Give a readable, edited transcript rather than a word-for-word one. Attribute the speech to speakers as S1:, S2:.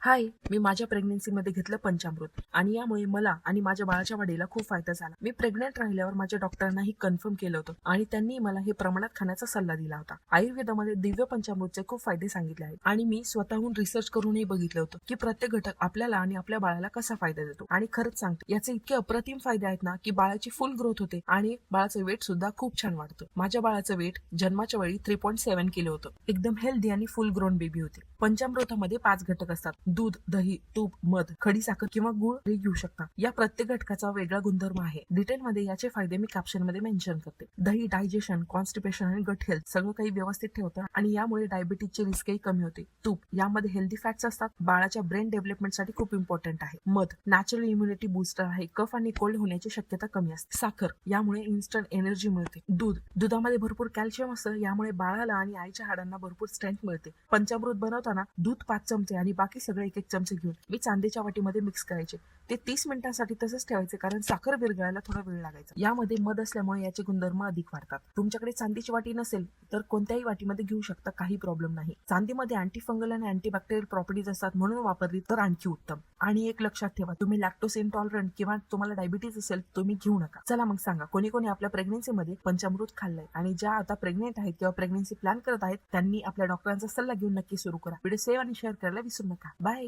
S1: हाय, मी माझ्या प्रेग्नन्सीमध्ये घेतलं पंचामृत आणि यामुळे मला आणि माझ्या बाळाच्या वाढीला खूप फायदा झाला. मी प्रेग्नंट राहिल्यावर माझ्या डॉक्टरांनाही कन्फर्म केलं होतं आणि त्यांनी मला हे प्रमाणात खाण्याचा सल्ला दिला होता. आयुर्वेदामध्ये दिव्य पंचामृतचे खूप फायदे सांगितले आहेत आणि मी स्वतःहून रिसर्च करूनही बघितलं होतं की प्रत्येक घटक आपल्याला आणि आपल्या बाळाला कसा फायदा देतो. आणि खरंच सांगते, याचे इतके अप्रतिम फायदे आहेत ना की बाळाची फुल ग्रोथ होते आणि बाळाचं वेट सुद्धा खूप छान वाढतं. माझ्या बाळाचं वेट जन्माच्या वेळी 3.7 किलो होतं. एकदम हेल्दी आणि फुल ग्रोन बेबी होते. पंचामृतामध्ये 5 घटक असतात: दूध, दही, तूप, मध, खडी साखर किंवा गुळ हे घेऊ शकता. या प्रत्येक घटकाचा वेगळा गुणधर्म आहे. डिटेलमध्ये याचे फायदे मी कॅप्शनमध्ये मेन्शन करते. दही डायजेशन, कॉन्स्टिपेशन आणि गट हेल्थ सगळं काही व्यवस्थित ठेवतं आणि यामुळे डायबिटीजचे रिस्कही कमी होते. तूप, यामध्ये हेल्दी फॅट्स असतात. बाळाच्या ब्रेन डेव्हलपमेंटसाठी खूप इम्पॉर्टंट आहे. मध, नॅचरल इम्युनिटी बूस्टर आहे. कफ आणि कोल्ड होण्याची शक्यता कमी असते. साखर, यामुळे इन्स्टंट एनर्जी मिळते. दूध, दुधामध्ये भरपूर कॅल्शियम असतं. यामुळे बाळाला आणि आईच्या हाडांना भरपूर स्ट्रेंथ मिळते. पंचामृत बनवताना दूध 5 चमचे आणि बाकी सगळे 1-1 चमचे घेऊन मी चांदीच्या वाटीमध्ये मिक्स करायचे. ते 30 मिनिटांसाठी तसंच ठेवायचे, कारण साखर विरघळायला थोडा वेळ लागायचा. यामध्ये मध असल्यामुळे याचे गुणधर्म अधिक वाढतात. तुमच्याकडे चांदीची वाटी नसेल तर कोणत्याही वाटीमध्ये घेऊ शकता, काही प्रॉब्लेम नाही. चांदीमध्ये अँटीफंगल आणि अँटीबॅक्टेरियल प्रॉपर्टीज असतात, म्हणून वापरली तर आणखी उत्तम. आणि एक लक्षात ठेवा, तुम्ही लॅक्टोज इंटॉलरंट किंवा तुम्हाला डायबिटीज असेल तुम्ही घेऊ नका. चला मग सांगा, कोणी कोणी आपल्या प्रेग्नन्सीमध्ये पंचामृत खाल्लंय आणि ज्या आता प्रेग्नेंट आहेत किंवा प्रेग्नन्सी प्लॅन करत आहेत त्यांनी आपल्या डॉक्टरांचा सल्ला घेऊन नक्की सुरू करा. व्हिडिओ सेव्ह आणि शेअर करायला विसरू नका. बाय.